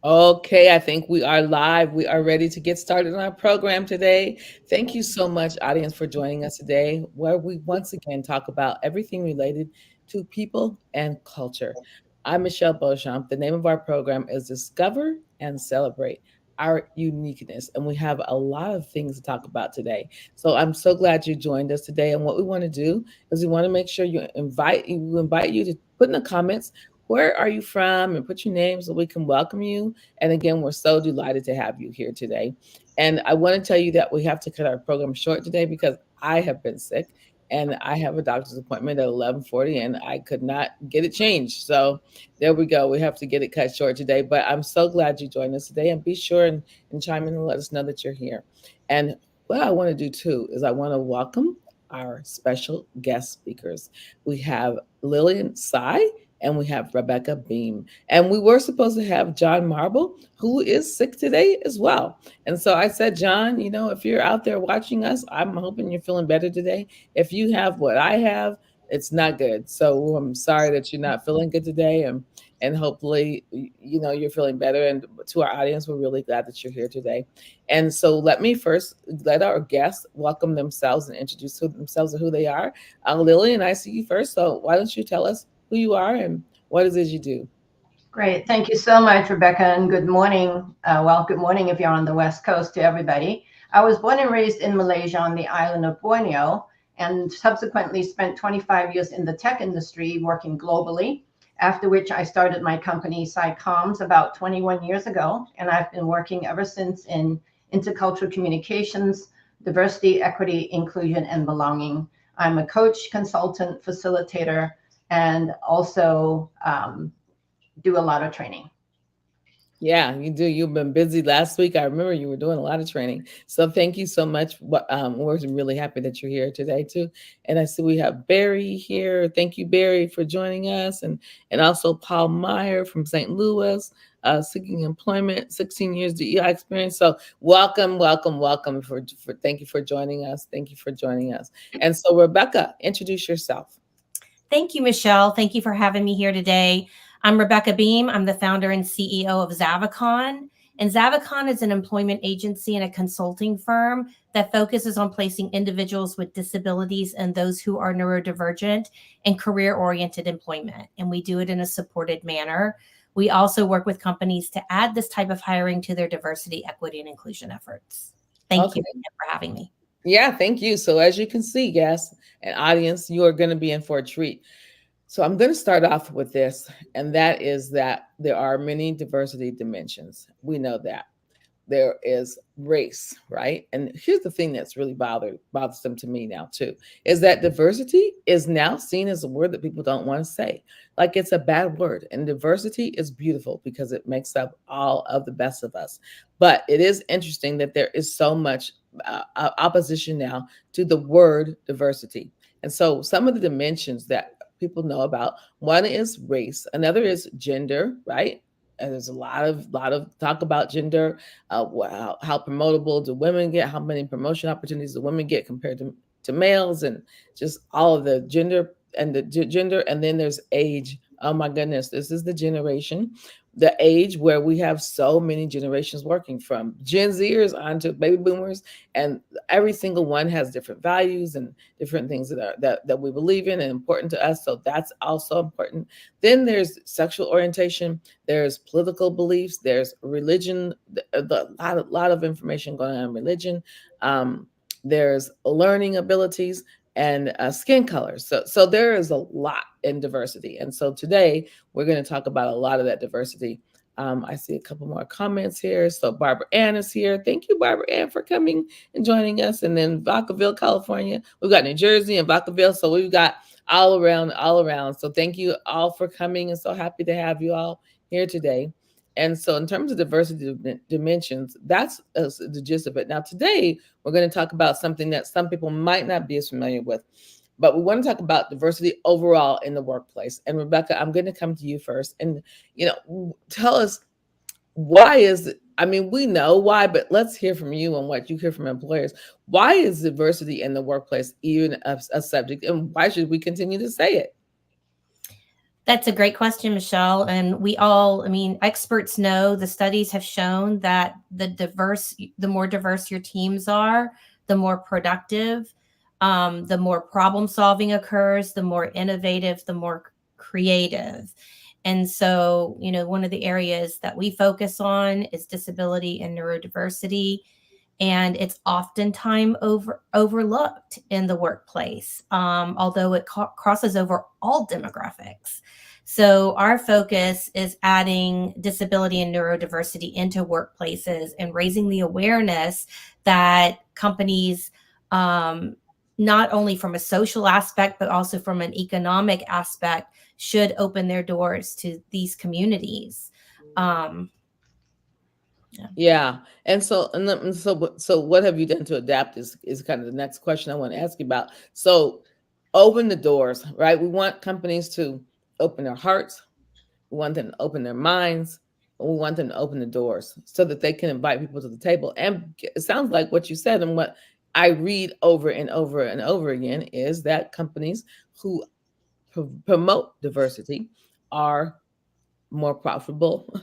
Okay, I think we are live. We are ready to get started on our program today. Thank you so much, audience, for joining us today, where we once again talk about everything related to people and culture. I'm Michelle Beauchamp. The name of our program is Discover and Celebrate Our Uniqueness, and we have a lot of things to talk about today. So I'm so glad you joined us today. And what we want to do is we want to make sure we invite you to put in the comments where are you from and put your name so we can welcome you. And again, we're so delighted to have you here today. And I want to tell you that we have to cut our program short today because I have been sick and I have a doctor's appointment at 11:40 and I could not get it changed. So there we go. We have to get it cut short today. But I'm so glad you joined us today, and be sure and chime in and let us know that you're here. And what I want to do too is I want to welcome our special guest speakers. We have Lillian Sy and we have Rebecca Beam. And we were supposed to have John Marble, who is sick today as well. And so I said, John, if you're out there watching us, I'm hoping you're feeling better today. If you have what I have, it's not good. So I'm sorry that you're not feeling good today. And hopefully, you're feeling better. And to our audience, we're really glad that you're here today. And so let me first let our guests welcome themselves and introduce themselves and who they are. Lillian, I see you first. So why don't you tell us who you are and what it is you do? Great. Thank you so much, Rebecca, and good morning. Good morning if you're on the West Coast to everybody. I was born and raised in Malaysia on the island of Borneo and subsequently spent 25 years in the tech industry working globally, after which I started my company, SciComms, about 21 years ago, and I've been working ever since in intercultural communications, diversity, equity, inclusion, and belonging. I'm a coach, consultant, facilitator, and also do a lot of training. Yeah, you do. You've been busy last week. I remember you were doing a lot of training. So thank you so much. We're really happy that you're here today too. And I see we have Barry here. Thank you, Barry, for joining us, and also Paul Meyer from St. Louis, seeking employment, 16 years DEI experience. So welcome, welcome, welcome. For thank you for joining us. Thank you for joining us. And so Rebecca, introduce yourself. Thank you, Michelle. Thank you for having me here today. I'm Rebecca Beam. I'm the founder and CEO of Zavicon. And Zavicon is an employment agency and a consulting firm that focuses on placing individuals with disabilities and those who are neurodivergent in career-oriented employment. And we do it in a supported manner. We also work with companies to add this type of hiring to their diversity, equity, and inclusion efforts. Thank you Okay. for having me. Yeah, thank you. So as you can see, guests and audience, you are going to be in for a treat. So I'm going to start off with this, and that is that there are many diversity dimensions. We know that. There is race, right? And here's the thing that's really bothersome to me now too, is that diversity is now seen as a word that people don't want to say. Like it's a bad word. And diversity is beautiful because it makes up all of the best of us. But it is interesting that there is so much opposition now to the word diversity. And so some of the dimensions that people know about, one is race, another is gender, right? And there's a lot of talk about gender, how promotable do women get, how many promotion opportunities do women get compared to males, and just all of the gender. And then there's age. Oh my goodness, this is the generation, the age where we have so many generations working, from Gen Zers onto baby boomers, and every single one has different values and different things that we believe in and important to us. So that's also important. Then there's sexual orientation, there's political beliefs, there's religion, a lot of information going on in religion. There's learning abilities and skin color. So there is a lot in diversity. And so today we're going to talk about a lot of that diversity. I see a couple more comments here. So Barbara Ann is here. Thank you, Barbara Ann, for coming and joining us. And then Vacaville, California. We've got New Jersey and Vacaville. So we've got all around, all around. So thank you all for coming, and so happy to have you all here today. And so in terms of diversity dimensions, that's the gist of it. Now today we're going to talk about something that some people might not be as familiar with, but we want to talk about diversity overall in the workplace. And Rebecca, I'm going to come to you first, and tell us, why is it, I mean, we know why, but let's hear from you and what you hear from employers. Why is diversity in the workplace even a subject, and why should we continue to say it? That's a great question, Michelle. And we all, I mean, experts know, the studies have shown that the more diverse your teams are, the more productive, the more problem solving occurs, the more innovative, the more creative. And so, one of the areas that we focus on is disability and neurodiversity, and it's oftentimes overlooked in the workplace, although it crosses over all demographics. So our focus is adding disability and neurodiversity into workplaces and raising the awareness that companies, not only from a social aspect, but also from an economic aspect, should open their doors to these communities. Yeah. And so what have you done to adapt is kind of the next question I want to ask you about. So open the doors, right? We want companies to open their hearts, we want them to open their minds, and we want them to open the doors so that they can invite people to the table. And it sounds like what you said and what I read over and over and over again is that companies who promote diversity are more profitable,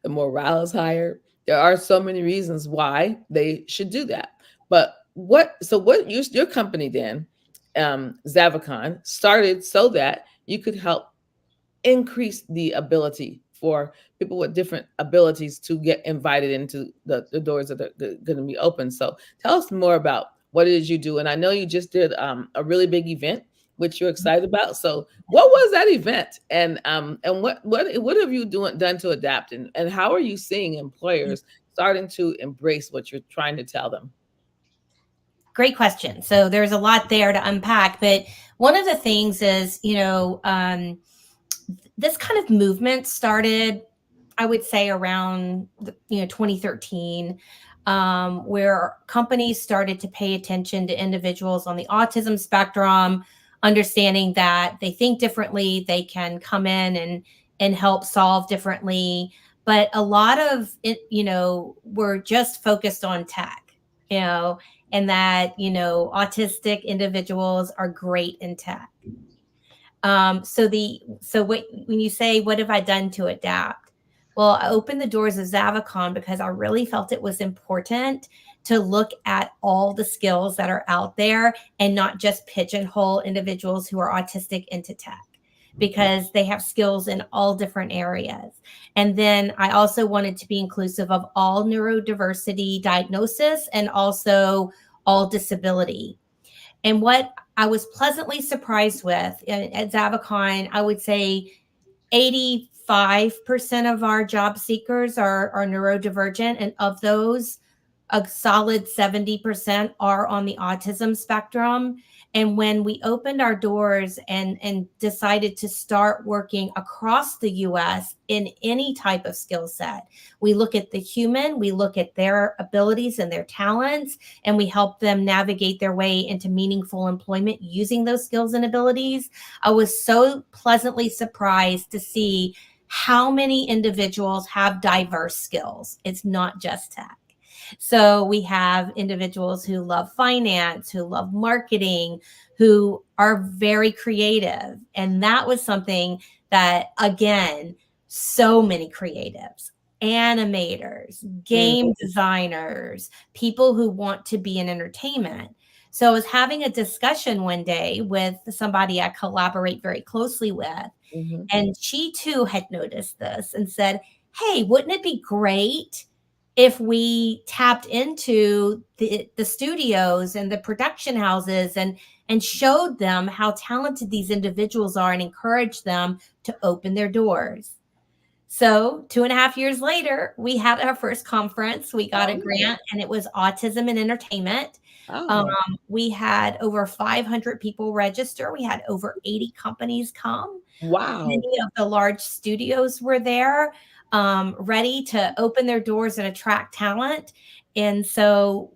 the morale is higher. There are so many reasons why they should do that. But what your company then, Zavicon, started so that you could help increase the ability for people with different abilities to get invited into the doors that are going to be open. So tell us more about what it is you do. And I know you just did a really big event, which you're excited about. So what was that event? And what have you done to adapt? And how are you seeing employers starting to embrace what you're trying to tell them? Great question. So there's a lot there to unpack, but one of the things is, this kind of movement started, I would say, around 2013, where companies started to pay attention to individuals on the autism spectrum, understanding that they think differently, they can come in and help solve differently. But a lot of it, we're just focused on tech, and that, autistic individuals are great in tech. When you say, what have I done to adapt? Well, I opened the doors of Zavicon because I really felt it was important to look at all the skills that are out there and not just pigeonhole individuals who are autistic into tech, because they have skills in all different areas. And then I also wanted to be inclusive of all neurodiversity diagnosis and also all disability. And what I was pleasantly surprised with at Zavicon, I would say 85% of our job seekers are neurodivergent. And of those, a solid 70% are on the autism spectrum. And when we opened our doors and decided to start working across the US in any type of skill set, we look at the human, we look at their abilities and their talents, and we help them navigate their way into meaningful employment using those skills and abilities. I was so pleasantly surprised to see how many individuals have diverse skills. It's not just tech. So we have individuals who love finance, who love marketing, who are very creative. And that was something that, again, so many creatives, animators, game designers, people who want to be in entertainment. So I was having a discussion one day with somebody I collaborate very closely with, and she too had noticed this and said, hey, wouldn't it be great if we tapped into the studios and the production houses and showed them how talented these individuals are and encouraged them to open their doors? So 2.5 years later, we had our first conference. We got a grant, and it was Autism and Entertainment. We had over 500 people register. We had over 80 companies come. Wow. Many of the large studios were there, ready to open their doors and attract talent. And so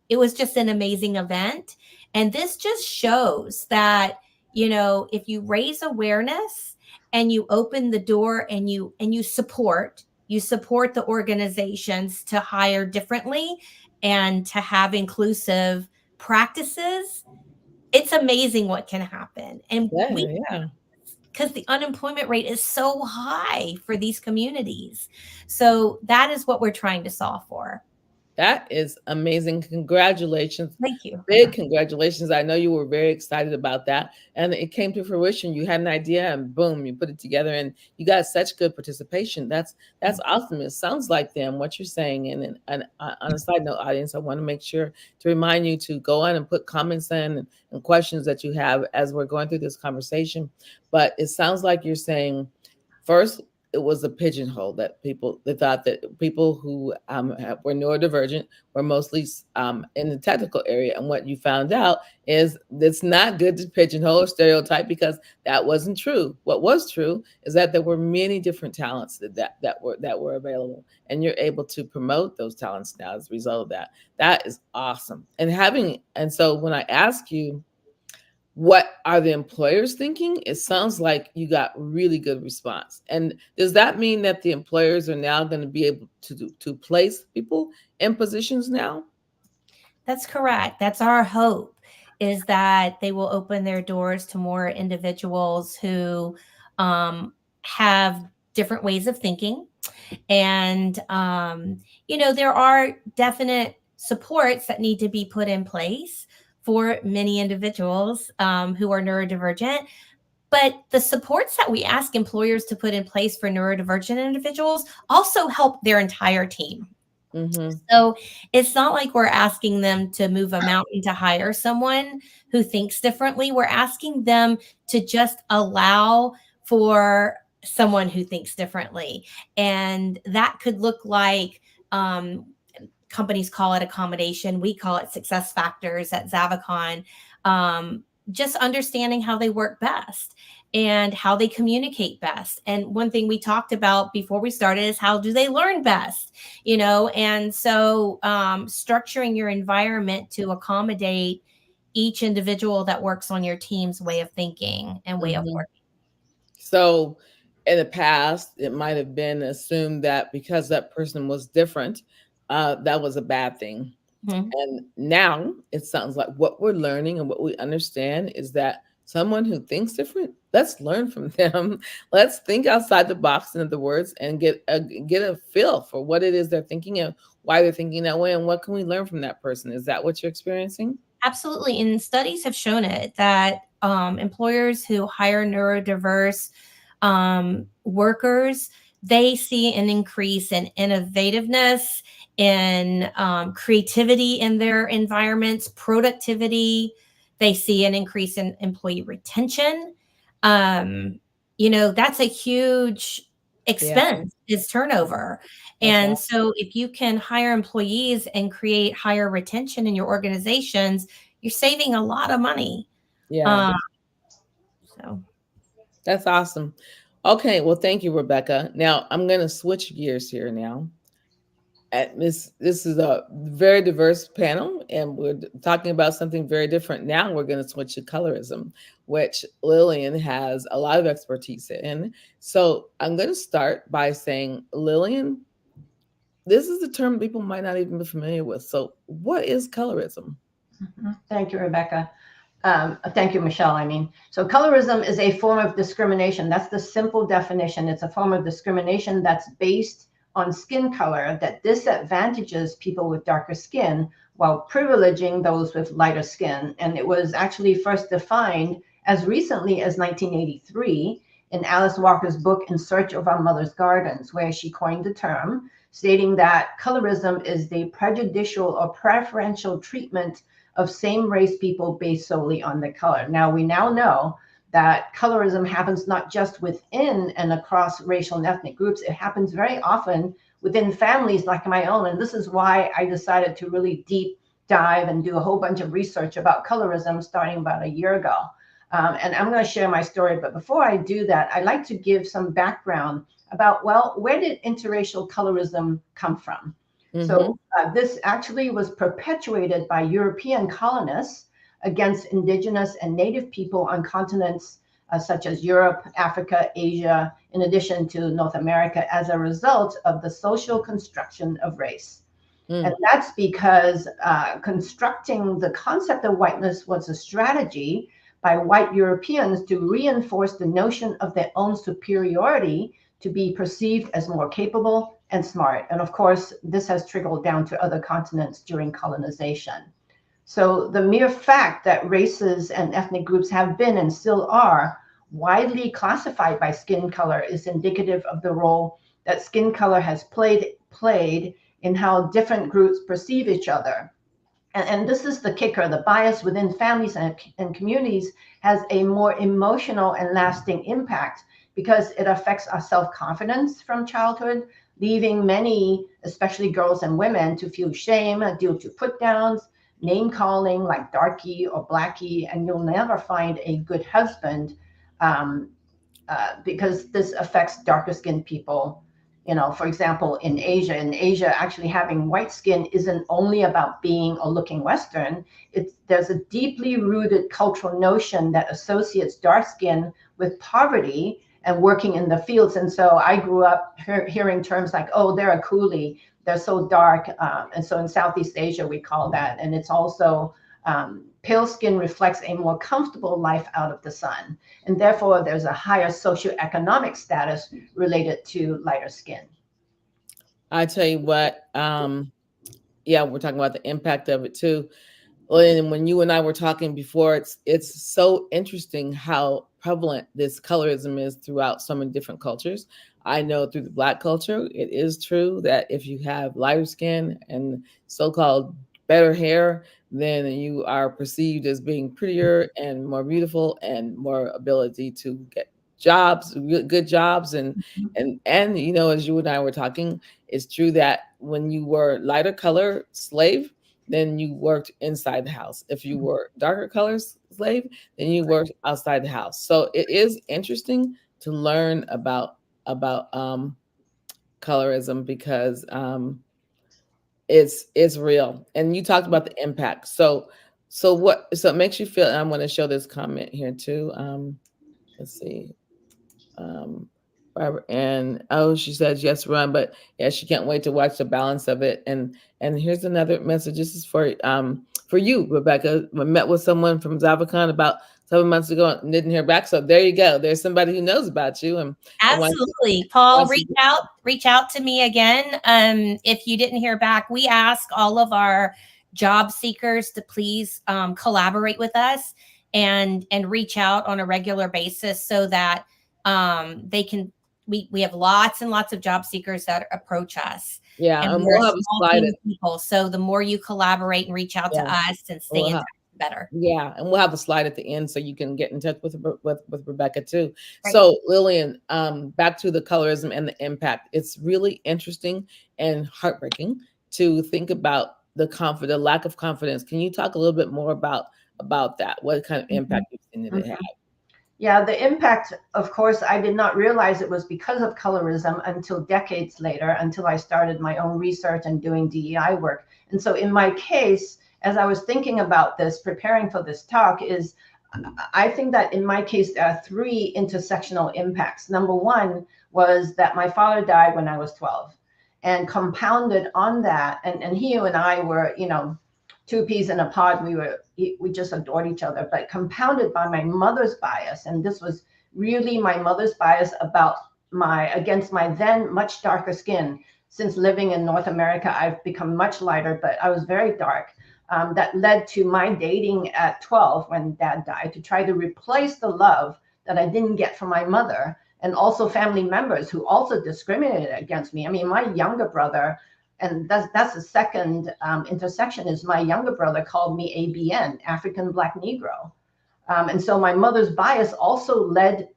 it was just an amazing event. And this just shows that, if you raise awareness and you open the door and you support the organizations to hire differently and to have inclusive practices, it's amazing what can happen. And because the unemployment rate is so high for these communities. So that is what we're trying to solve for. That is amazing. Congratulations. Thank you. Big congratulations. I know you were very excited about that. And it came to fruition. You had an idea and boom, you put it together and you got such good participation. That's awesome. It sounds like them, what you're saying. And on a side note, audience, I want to make sure to remind you to go on and put comments in and questions that you have as we're going through this conversation. But it sounds like you're saying, first, it was a pigeonhole that they thought that people who were neurodivergent were mostly in the technical area. And what you found out is it's not good to pigeonhole or stereotype, because that wasn't true. What was true is that there were many different talents that were available, and you're able to promote those talents now as a result of that. That is awesome. And so when I ask you, what are the employers thinking? It sounds like you got really good response. And does that mean that the employers are now going to be able to place people in positions now? That's correct. That's our hope, is that they will open their doors to more individuals who have different ways of thinking. And, there are definite supports that need to be put in place for many individuals who are neurodivergent. But the supports that we ask employers to put in place for neurodivergent individuals also help their entire team. Mm-hmm. So it's not like we're asking them to move a mountain to hire someone who thinks differently. We're asking them to just allow for someone who thinks differently. And that could look like, companies call it accommodation. We call it success factors at Zavicon. Just understanding how they work best and how they communicate best. And one thing we talked about before we started is, how do they learn best? And so structuring your environment to accommodate each individual that works on your team's way of thinking and way of working. So in the past, it might have been assumed that because that person was different, that was a bad thing. Mm-hmm. And now it sounds like what we're learning and what we understand is that someone who thinks different, let's learn from them. Let's think outside the box, in other words, and get a feel for what it is they're thinking and why they're thinking that way, and what can we learn from that person. Is that what you're experiencing? Absolutely. And studies have shown it, that employers who hire neurodiverse workers, they see an increase in innovativeness, in creativity in their environments, productivity. They see an increase in employee retention. That's a huge expense, is turnover. And so if you can hire employees and create higher retention in your organizations, you're saving a lot of money. Yeah. So that's awesome. Okay, well, thank you, Rebecca. Now I'm going to switch gears here now. This is a very diverse panel, and we're talking about something very different. Now we're going to switch to colorism, which Lillian has a lot of expertise in. So I'm going to start by saying, Lillian, this is a term people might not even be familiar with. So what is colorism? Thank you, Rebecca. Thank you, Michelle. So colorism is a form of discrimination. That's the simple definition. It's a form of discrimination that's based on skin color that disadvantages people with darker skin while privileging those with lighter skin. And it was actually first defined as recently as 1983 in Alice Walker's book, In Search of Our Mother's Gardens, where she coined the term, stating that colorism is the prejudicial or preferential treatment of same-race people based solely on their color. Now, we now know that colorism happens not just within and across racial and ethnic groups. It happens very often within families like my own. And this is why I decided to really deep dive and do a whole bunch of research about colorism starting about a year ago. And I'm going to share my story. But before I do that, I'd like to give some background about, well, where did interracial colorism come from? Mm-hmm. So this actually was perpetuated by European colonists against indigenous and native people on continents such as Europe, Africa, Asia, in addition to North America, as a result of the social construction of race. And that's because constructing the concept of whiteness was a strategy by white Europeans to reinforce the notion of their own superiority to be perceived as more capable and smart. And of course, this has trickled down to other continents during colonization. So the mere fact that races and ethnic groups have been and still are widely classified by skin color is indicative of the role that skin color has played in how different groups perceive each other. And this is the kicker: the bias within families and communities has a more emotional and lasting impact because it affects our self-confidence from childhood, leaving many, especially girls and women, to feel shame due to put downs, name calling like darky or blackie, and you'll never find a good husband, because this affects darker skinned people. You know, for example, in Asia, actually having white skin isn't only about being or looking Western. There's a deeply rooted cultural notion that associates dark skin with poverty and working in the fields. And so I grew up hearing terms like, oh, they're a coolie, they're so dark. And so in Southeast Asia, we call that. And it's also pale skin reflects a more comfortable life out of the sun. And therefore, there's a higher socioeconomic status related to lighter skin. I tell you what, yeah, we're talking about the impact of it too. And when you and I were talking before, it's so interesting how prevalent this colorism is throughout so many different cultures. I know through the Black culture, it is true that if you have lighter skin and so-called better hair, then you are perceived as being prettier and more beautiful and more ability to get jobs, good jobs, and you know, as you and I were talking, it's true that when you were lighter color slave, then you worked inside the house. If you were darker color slave, then you worked outside the house. So it is interesting to learn about colorism because it's real. And you talked about the impact. So it makes you feel, and I'm going to show this comment here too. Let's see. And oh, she says yes, run, but yeah, she can't wait to watch the balance of it. And here's another message. This is for you, Rebecca. I met with someone from ZavaCon about 7 months ago and didn't hear back. So there you go. There's somebody who knows about you. And absolutely, Paul, reach out to me again. If you didn't hear back, we ask all of our job seekers to please collaborate with us and reach out on a regular basis so that they can. We have lots and lots of job seekers that approach us. Yeah, and we'll have a slide. People. So the more you collaborate and reach out to us and stay in touch, the better. Yeah, and we'll have a slide at the end so you can get in touch with Rebecca too. Right. So Lillian, back to the colorism and the impact. It's really interesting and heartbreaking to think about the lack of confidence. Can you talk a little bit more about that? What kind of impact you've seen it have? Yeah, the impact, of course, I did not realize it was because of colorism until decades later, until I started my own research and doing DEI work. And so in my case, as I was thinking about this, preparing for this talk, I think that in my case, there are three intersectional impacts. Number one was that my father died when I was 12, and compounded on that, and he and I were, two peas in a pod. We just adored each other, but compounded by my mother's bias. And this was really my mother's bias against my then much darker skin. Since living in North America, I've become much lighter, but I was very dark. That led to my dating at 12 when Dad died to try to replace the love that I didn't get from my mother, and also family members who also discriminated against me. I mean, my younger brother, and that's the second intersection, is my younger brother called me ABN, African Black Negro. And so my mother's bias also led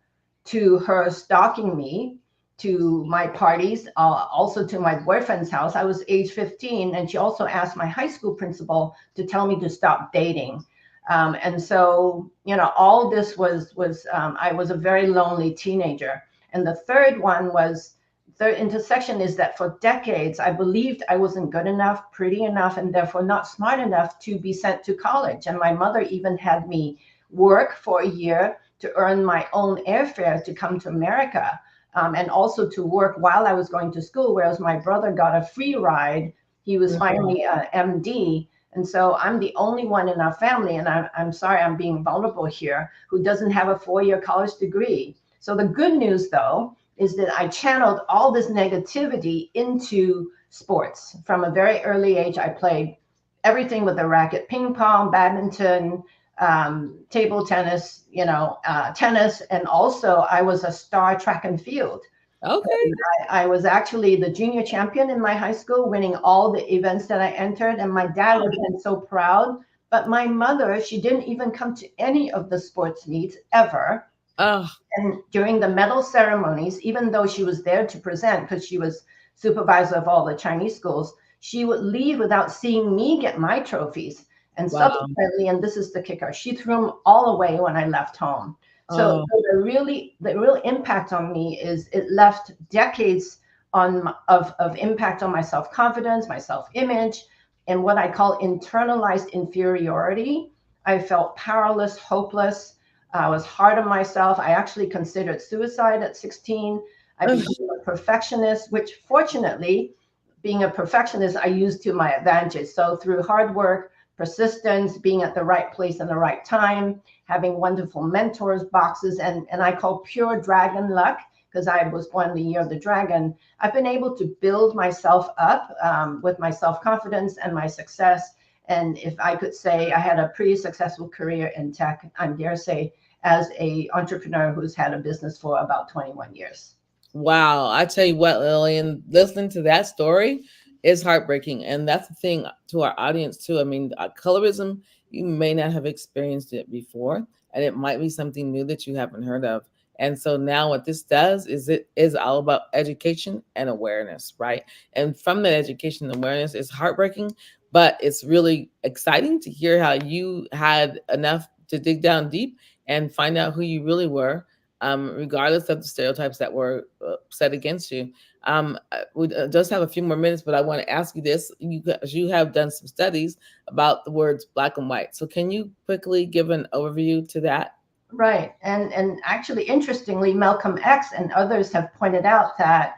to her stalking me to my parties, also to my boyfriend's house. I was age 15, and she also asked my high school principal to tell me to stop dating. And so, all this was I was a very lonely teenager. And the third intersection is that for decades, I believed I wasn't good enough, pretty enough, and therefore not smart enough to be sent to college. And my mother even had me work for a year to earn my own airfare to come to America, and also to work while I was going to school, whereas my brother got a free ride. He was finally an MD, And so I'm the only one in our family, and I'm sorry, I'm being vulnerable here, who doesn't have a 4-year college degree. So the good news, though, is that I channeled all this negativity into sports. From a very early age, I played everything with a racket: ping pong, badminton, table tennis, tennis. And also I was a star track and field. Okay. I was actually the junior champion in my high school, winning all the events that I entered. And my dad would have been so proud. But my mother, she didn't even come to any of the sports meets ever. Oh, And during the medal ceremonies, even though she was there to present, because she was supervisor of all the Chinese schools, she would leave without seeing me get my trophies. And wow. subsequently, and this is the kicker, she threw them all away when I left home. So Oh, the real impact on me is it left decades of impact on my self-confidence, my self-image, and what I call internalized inferiority. I felt powerless, hopeless. I was hard on myself. I actually considered suicide at 16. I became a perfectionist, which fortunately, being a perfectionist, I used to my advantage. So through hard work, persistence, being at the right place in the right time, having wonderful mentors, boxes, and I call pure dragon luck, because I was born the year of the dragon. I've been able to build myself up with my self-confidence and my success. And if I could say, I had a pretty successful career in tech, I dare say, as a entrepreneur who's had a business for about 21 years. wow. I tell you what, Lillian, listening to that story is heartbreaking. And that's the thing to our audience, too. I mean, colorism, you may not have experienced it before, and it might be something new that you haven't heard of. And so now what this does is it is all about education and awareness, right? And from that education and awareness, it's heartbreaking, but it's really exciting to hear how you had enough to dig down deep and find out who you really were, regardless of the stereotypes that were set against you. We just have a few more minutes, but I want to ask you this. You have done some studies about the words black and white. So can you quickly give an overview to that? Right. And actually, interestingly, Malcolm X and others have pointed out that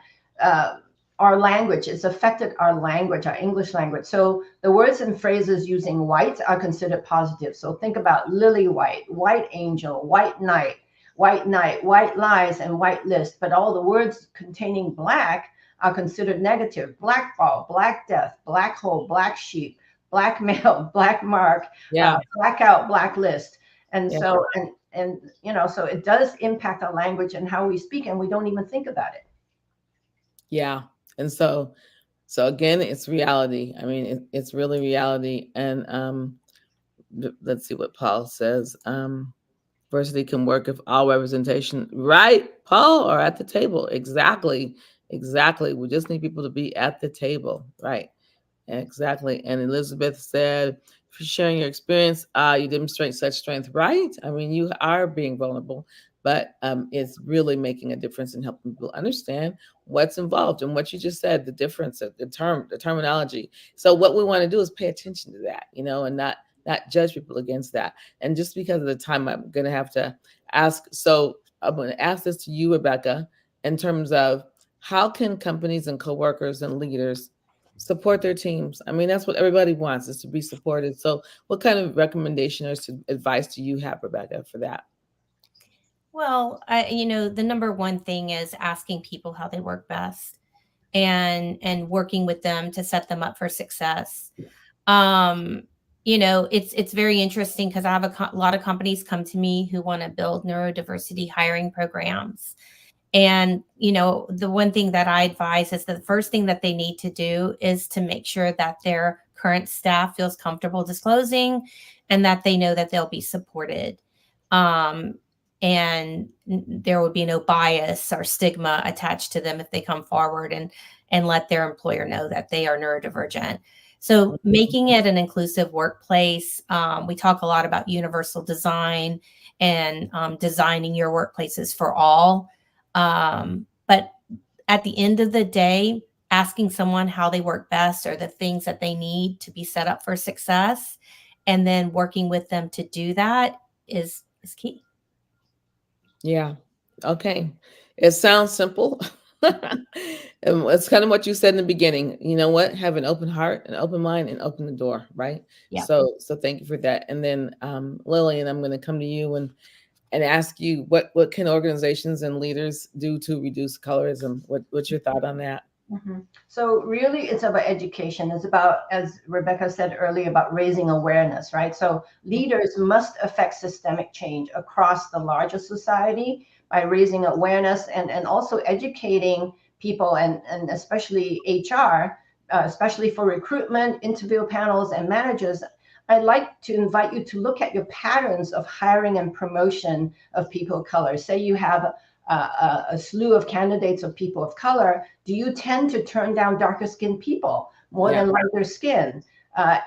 our language has affected our language, our English language. So the words and phrases using white are considered positive. So think about lily white, white angel, white knight, white lies, and white list. But all the words containing black are considered negative: black ball, black death, black hole, black sheep, black male, black mark, Yeah. blackout, blacklist. And Yeah. so, so it does impact our language and how we speak, and we don't even think about it. Yeah. And so again, it's reality. I mean, it's really reality. And let's see what Paul says. Diversity can work if all representation, right, Paul, are at the table. Exactly. Exactly. We just need people to be at the table. Right. Exactly. And Elizabeth said, for sharing your experience, you demonstrate such strength, right? I mean, you are being vulnerable, but it's really making a difference in helping people understand what's involved and what you just said, the difference of the terminology. So what we want to do is pay attention to that, and not judge people against that. And just because of the time, I'm going to have to ask. So I'm going to ask this to you, Rebecca, in terms of how can companies and coworkers and leaders support their teams? I mean, that's what everybody wants, is to be supported. So what kind of recommendation or advice do you have, Rebecca, for that? Well, the number one thing is asking people how they work best and working with them to set them up for success. Um, it's very interesting because I have a lot of companies come to me who want to build neurodiversity hiring programs. And, the one thing that I advise is the first thing that they need to do is to make sure that their current staff feels comfortable disclosing and that they know that they'll be supported. Um, and there would be no bias or stigma attached to them if they come forward and let their employer know that they are neurodivergent. So making it an inclusive workplace. We talk a lot about universal design and designing your workplaces for all. But at the end of the day, asking someone how they work best or the things that they need to be set up for success, and then working with them to do that is key. Yeah. Okay. It sounds simple, And it's kind of what you said in the beginning. You know what? Have an open heart, an open mind, and open the door, right? Yeah. So thank you for that. And then Lillian, I'm going to come to you and ask you what can organizations and leaders do to reduce colorism? What's your thought on that? Mm-hmm. So really, it's about education. It's about, as Rebecca said earlier, about raising awareness, right? So leaders must affect systemic change across the larger society by raising awareness and also educating people and especially HR, especially for recruitment, interview panels, and managers. I'd like to invite you to look at your patterns of hiring and promotion of people of color. Say you have a slew of candidates of people of color, do you tend to turn down darker skinned people more than lighter skin?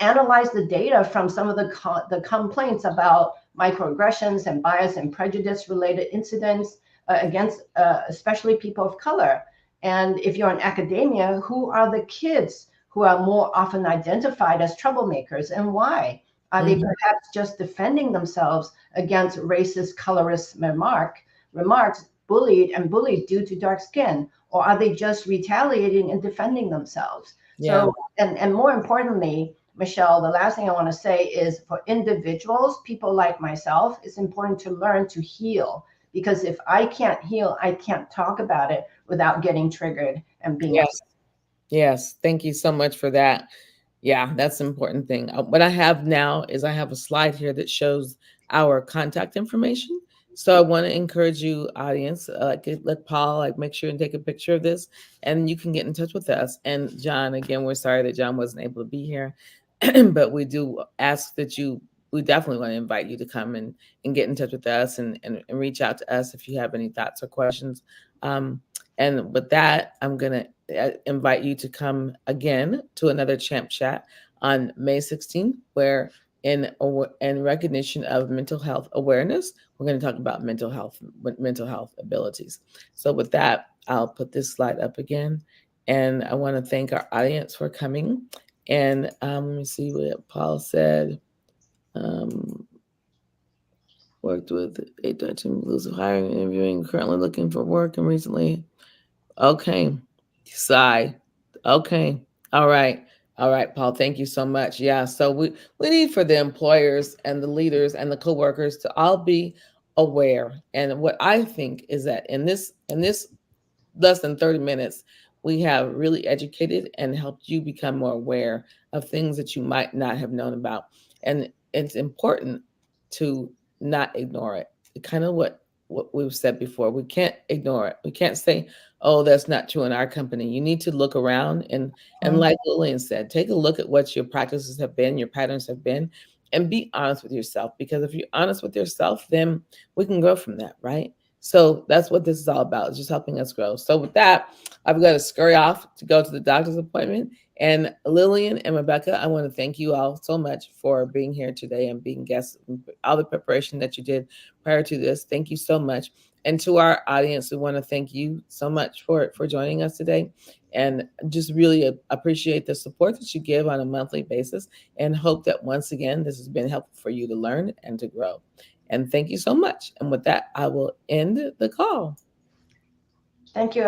Analyze the data from some of the complaints about microaggressions and bias and prejudice related incidents against especially people of color. And if you're in academia, who are the kids who are more often identified as troublemakers and why? Are they perhaps just defending themselves against racist, colorist remarks, bullied due to dark skin, or are they just retaliating and defending themselves? So, and more importantly, Michelle, the last thing I want to say is for individuals, people like myself, it's important to learn to heal, because if I can't heal, I can't talk about it without getting triggered and being Yes. upset. Yes. Thank you so much for that. Yeah, that's an important thing. What I have now is I have a slide here that shows our contact information. So I want to encourage you, audience, let Paul make sure and take a picture of this, and you can get in touch with us. And John, again, we're sorry that John wasn't able to be here, but we do ask that you. We definitely want to invite you to come and get in touch with us and reach out to us if you have any thoughts or questions. Um, and with that, I'm gonna invite you to come again to another Champ Chat on May 16th, where in recognition of mental health awareness, we're going to talk about mental health abilities. So with that, I'll put this slide up again, and I want to thank our audience for coming. And let me see what Paul said. Um, Worked with 8 inclusive hiring, interviewing, currently looking for work, and recently. Okay. Sigh. Okay. All right. All right, Paul. Thank you so much. Yeah. So we need for the employers and the leaders and the coworkers to all be aware. And what I think is that in this less than 30 minutes, we have really educated and helped you become more aware of things that you might not have known about. And it's important to not ignore it. Kind of what we've said before. We can't ignore it. We can't say, "Oh, that's not true in our company." You need to look around and like Lillian said, take a look at what your practices have been, your patterns have been, and be honest with yourself. Because if you're honest with yourself, then we can grow from that, right? So that's what this is all about, just helping us grow. So with that, I've got to scurry off to go to the doctor's appointment. And Lillian and Rebecca, I want to thank you all so much for being here today and being guests, all the preparation that you did prior to this. Thank you so much. And to our audience, we want to thank you so much for joining us today, and just really appreciate the support that you give on a monthly basis, and hope that once again this has been helpful for you to learn and to grow. And thank you so much. And with that, I will end the call. Thank you.